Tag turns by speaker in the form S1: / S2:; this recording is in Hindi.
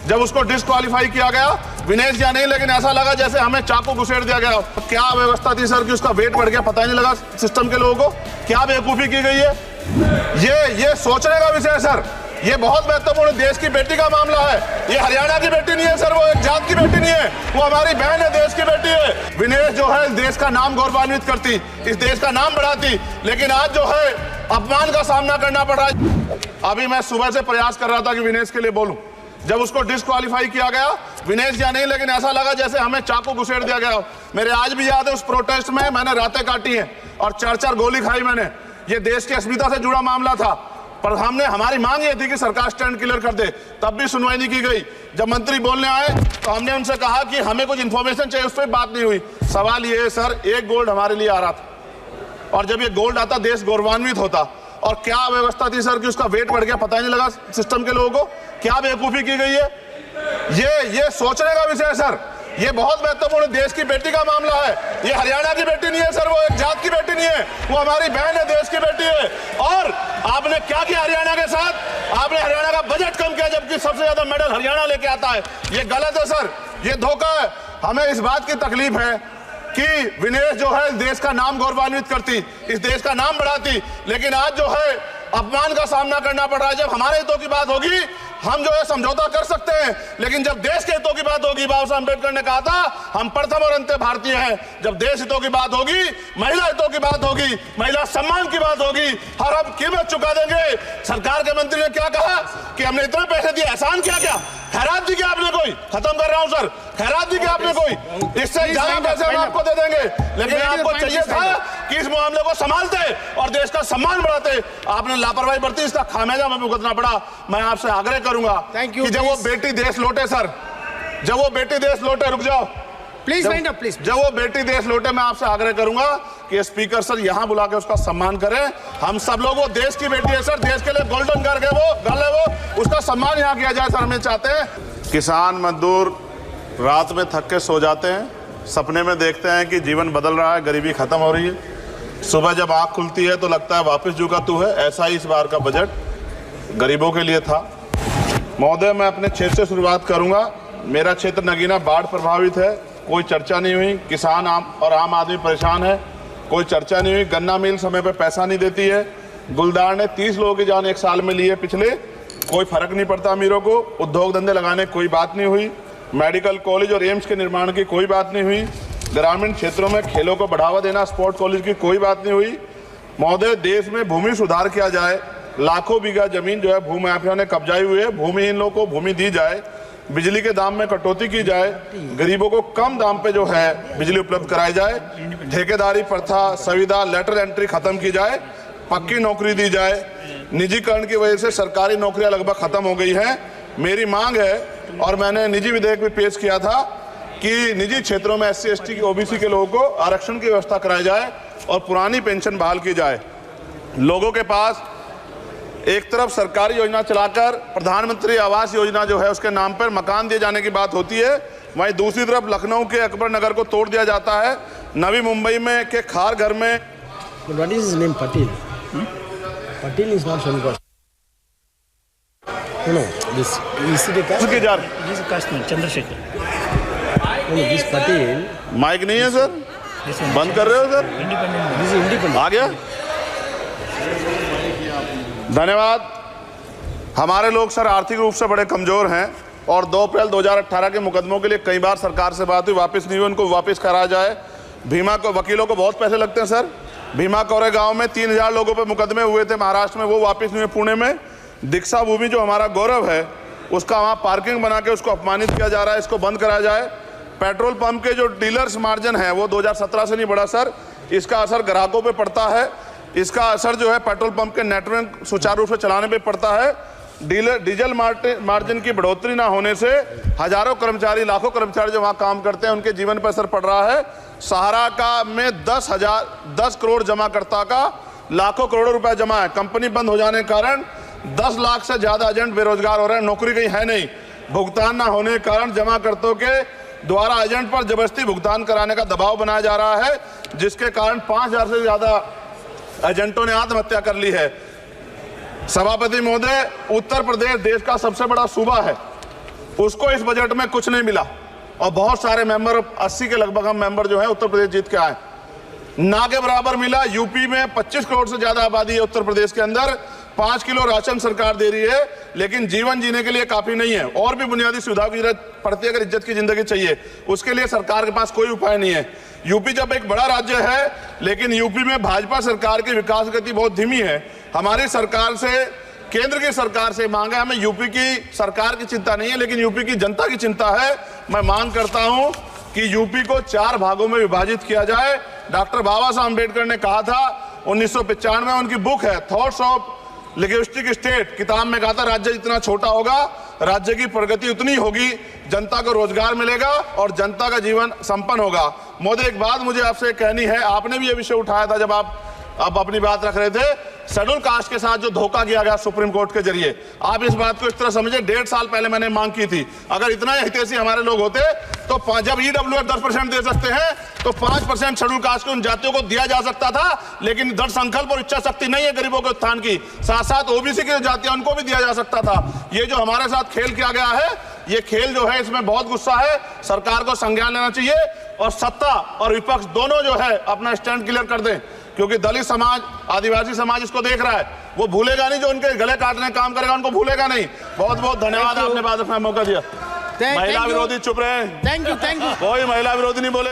S1: जब उसको डिस्क्वालीफाई किया गया, विनेश या नहीं, लेकिन ऐसा लगा जैसे हमें चाकू घुसेड़ दिया गया। क्या व्यवस्था थी सर कि उसका वेट बढ़ गया, पता ही नहीं लगा सिस्टम के लोगों को। क्या बेवकूफी की गई है, ये सोचने का विषय है सर। ये बहुत महत्वपूर्ण, देश की बेटी का मामला है। ये हरियाणा की बेटी नहीं है सर, वो एक जात की बेटी नहीं है, वो हमारी बहन है, देश की बेटी है। विनेश जो है इस देश का नाम गौरवान्वित करती, इस देश का नाम बढ़ाती, लेकिन आज जो है अपमान का सामना करना पड़ रहा है। अभी मैं सुबह से प्रयास कर रहा था कि विनेश के लिए बोलूं। जब उसको डिस्क्वालीफाई किया गया, विनेश या नहीं, लेकिन ऐसा लगा जैसे हमें चाकू घुसेड़ दिया गया। मेरे आज भी याद है, उस प्रोटेस्ट में मैंने रातें काटी हैं और 4-4 गोली खाई मैंने। ये देश की अस्मिता से जुड़ा मामला था, पर हमारी मांग ये थी कि सरकार स्टैंड क्लियर कर दे, तब भी सुनवाई नहीं की गई। जब मंत्री बोलने आए तो हमने उनसे कहा कि हमें कुछ इंफॉर्मेशन चाहिए, उस पर बात नहीं हुई। सवाल ये है सर, एक गोल्ड हमारे लिए आ रहा था, और जब ये गोल्ड आता देश गौरवान्वित होता। और क्या व्यवस्था थी सर कि उसका वेट बढ़ गया, पता ही नहीं लगा सिस्टम के लोगों को। क्या बेवकूफी की गई है, ये सोचने का विषय है सर। ये बहुत महत्वपूर्ण, देश की बेटी का मामला है। ये हरियाणा की बेटी नहीं है सर, वो एक जात की बेटी नहीं है, वो हमारी बहन है, देश की बेटी है। और आपने क्या किया हरियाणा के साथ? आपने हरियाणा का बजट कम किया, जबकि सबसे ज्यादा मेडल हरियाणा लेके आता है। ये गलत है सर, ये धोखा है। हमें इस बात की तकलीफ है कि विनेश जो है इस देश का नाम गौरवान्वित करती, इस देश का नाम बढ़ाती, लेकिन आज जो है अपमान का सामना करना पड़ रहा है। जब हमारे हितों की बात होगी, हम जो है समझौता कर सकते हैं, लेकिन जब देश के हितों की बात होगी, बाबा साहब अम्बेडकर ने कहा था हम प्रथम और अंत्य भारतीय हैं। जब देश हितों की बात होगी, महिला हितों की बात होगी, महिला सम्मान की बात होगी, हर हम कीमत चुका देंगे। सरकार के मंत्री ने क्या कहा कि हमने इतने पैसे दिए, एहसान क्या क्या, खैरात दी क्या आपने कोई? खत्म कर रहा हूं सर, खैरात दी क्या आपने कोई? इससे ज्यादा पैसे हम आपको दे देंगे, लेकिन आपको चाहिए था कि इस मामले को संभालते और देश का सम्मान बढ़ाते। आपने लापरवाही बरती, इसका खामियाजा हमें भुगतना पड़ा। मैं आपसे आग्रह करूंगा कि जब वो बेटी देश लौटे सर, जब वो बेटी देश लौटे, रुक जाओ
S2: प्लीज वाइंड अप प्लीज।
S1: जब वो बेटी देश लौटे, मैं आपसे आग्रह करूंगा कि स्पीकर सर यहां बुला के उसका सम्मान करें। हम सब लोग, वो देश की बेटी है सर, देश के लिए गोल्डन कर गए वो गल है, वो उसका सम्मान यहां किया जाए सर। हमें चाहते हैं किसान मजदूर रात में थक के सो जाते हैं, सपने में देखते हैं कि जीवन बदल रहा है, गरीबी खत्म हो रही है। सुबह जब आंख खुलती है तो लगता है वापस झुका तू है। ऐसा ही इस बार का बजट गरीबों के लिए था। महोदय, मैं अपने क्षेत्र से शुरुआत करूंगा। मेरा क्षेत्र नगीना बाढ़ प्रभावित है, कोई चर्चा नहीं हुई। किसान आम आदमी परेशान है, कोई चर्चा नहीं हुई। गन्ना मिल समय पे पैसा नहीं देती है। गुलदार ने 30 लोगों की जान एक साल में ली है पिछले, कोई फर्क नहीं पड़ता अमीरों को। उद्योग धंधे लगाने कोई बात नहीं हुई। मेडिकल कॉलेज और एम्स के निर्माण की कोई बात नहीं हुई। ग्रामीण क्षेत्रों में खेलों को बढ़ावा देना, स्पोर्ट कॉलेज की कोई बात नहीं हुई। महोदय, देश में भूमि सुधार किया जाए, लाखों बीघा जमीन जो है भूमाफिया ने कब्जाई हुई है, भूमिहीन लोगों को भूमि दी जाए, बिजली के दाम में कटौती की जाए, गरीबों को कम दाम पे जो है बिजली उपलब्ध कराई जाए, ठेकेदारी प्रथा, संविदा, लेटर एंट्री खत्म की जाए, पक्की नौकरी दी जाए। निजीकरण की वजह से सरकारी नौकरियां लगभग खत्म हो गई हैं। मेरी मांग है, और मैंने निजी विधेयक भी पेश किया था, कि निजी क्षेत्रों में SC ST की OBC के लोगों को आरक्षण की व्यवस्था कराई जाए और पुरानी पेंशन बहाल की जाए। लोगों के पास एक तरफ सरकारी योजना चलाकर प्रधानमंत्री आवास योजना जो है उसके नाम पर मकान दिए जाने की बात होती है, वहीं दूसरी तरफ लखनऊ के अकबर नगर को तोड़ दिया जाता है। नवी मुंबई में के खार घर में
S2: What is his name? Patil. Patil is not Shankar. No, this is the caste.
S1: उसकी जार
S3: This is Kashmir, Chandrasekhar.
S2: No, this Patil.
S1: Mike नहीं है सर, बंद कर रहे हो sir?
S3: Independent.
S2: This is independent.
S1: आ गया, धन्यवाद। हमारे लोग सर आर्थिक रूप से बड़े कमजोर हैं, और 2 अप्रैल 2018 के मुकदमों के लिए कई बार सरकार से बात हुई, वापस नहीं हुई, उनको वापस कराया जाए। भीमा को वकीलों को बहुत पैसे लगते हैं सर। भीमा कोरे गांव में 3000 लोगों पे मुकदमे हुए थे महाराष्ट्र में, वो वापस नहीं हुए। पुणे में दीक्षा भूमि जो हमारा गौरव है, उसका वहाँ पार्किंग बना के उसको अपमानित किया जा रहा है, इसको बंद कराया जाए। पेट्रोल पंप के जो डीलर्स मार्जिन है वो 2017 से नहीं बढ़ा सर, इसका असर ग्राहकों पे पड़ता है। इसका असर जो है पेट्रोल पंप के नेटवर्क सुचारू रूप से चलाने पे पड़ता है। डीजल मार्जिन की बढ़ोतरी ना होने से हजारों कर्मचारी, लाखों कर्मचारी जो वहाँ काम करते हैं, उनके जीवन पर असर पड़ रहा है। सहारा का में 10 करोड़ जमाकर्ता का लाखों करोड़ों रुपए जमा है। कंपनी बंद हो जाने के कारण 10 लाख से ज्यादा एजेंट बेरोजगार हो रहे हैं, नौकरी कहीं है नहीं। भुगतान ना होने के कारण जमाकर्ताओं के द्वारा एजेंट पर जबरदस्ती भुगतान कराने का दबाव बनाया जा रहा है, जिसके कारण 5000 से ज्यादा एजेंटों ने आत्महत्या कर ली है। सभापति महोदय, उत्तर प्रदेश देश का सबसे बड़ा सूबा है, उसको इस बजट में कुछ नहीं मिला। और बहुत सारे मेंबर, 80 के लगभग हम मेंबर जो है उत्तर प्रदेश जीत के आए, ना के बराबर मिला। यूपी में 25 करोड़ से ज्यादा आबादी है उत्तर प्रदेश के अंदर, 5 किलो राशन सरकार दे रही है, लेकिन जीवन जीने के लिए काफी नहीं है। और भी बुनियादी सुविधाओं की जरूरत पड़ती है। अगर इज्जत की जिंदगी चाहिए, उसके लिए सरकार के पास कोई उपाय नहीं है। यूपी जब एक बड़ा राज्य है, लेकिन यूपी में भाजपा सरकार की विकास गति बहुत धीमी है। हमारी सरकार से, केंद्र की सरकार से मांग है, हमें यूपी की सरकार की चिंता नहीं है, लेकिन यूपी की जनता की चिंता है। मैं मांग करता हूं कि यूपी को 4 भागों में विभाजित किया जाए। डॉक्टर बाबा साहब अम्बेडकर ने कहा था 1995 में, उनकी बुक है थॉट्स ऑफ लिंग्विस्टिक स्टेट, किताब में कहा था राज्य जितना छोटा होगा, राज्य की प्रगति उतनी होगी, जनता को रोजगार मिलेगा और जनता का जीवन संपन्न होगा। मोदी, एक बात मुझे आपसे कहनी है, आपने भी ये विषय उठाया था जब आप अपनी बात रख रहे थे, शेड्यूल कास्ट के साथ जो धोखा किया गया सुप्रीम कोर्ट के जरिए, आप इस बात को इस तरह समझे, 1.5 साल पहले मैंने मांग की थी, अगर इतना हितैषी हमारे लोग होते तो जब ईडब्ल्यूएफ 10% दे सकते हैं तो 5% शेड्यूल कास्ट के उन जातियों को दिया जा सकता था। लेकिन दृढ़ संकल्प और इच्छा शक्ति नहीं है गरीबों के उत्थान की, साथ साथ ओबीसी की जातियां उनको भी दिया जा सकता था। ये जो हमारे साथ खेल किया गया है, ये खेल जो है इसमें बहुत गुस्सा है, सरकार को संज्ञान लेना चाहिए और सत्ता और विपक्ष दोनों जो है अपना स्टैंड क्लियर कर दें, क्योंकि दलित समाज, आदिवासी समाज इसको देख रहा है, वो भूलेगा नहीं, जो उनके गले काटने का काम करेगा उनको भूलेगा नहीं। बहुत बहुत धन्यवाद, आपने बात रखने का मौका दिया। महिला विरोधी चुप रहे,
S2: थैंक यू
S1: कोई महिला विरोधी नहीं बोले।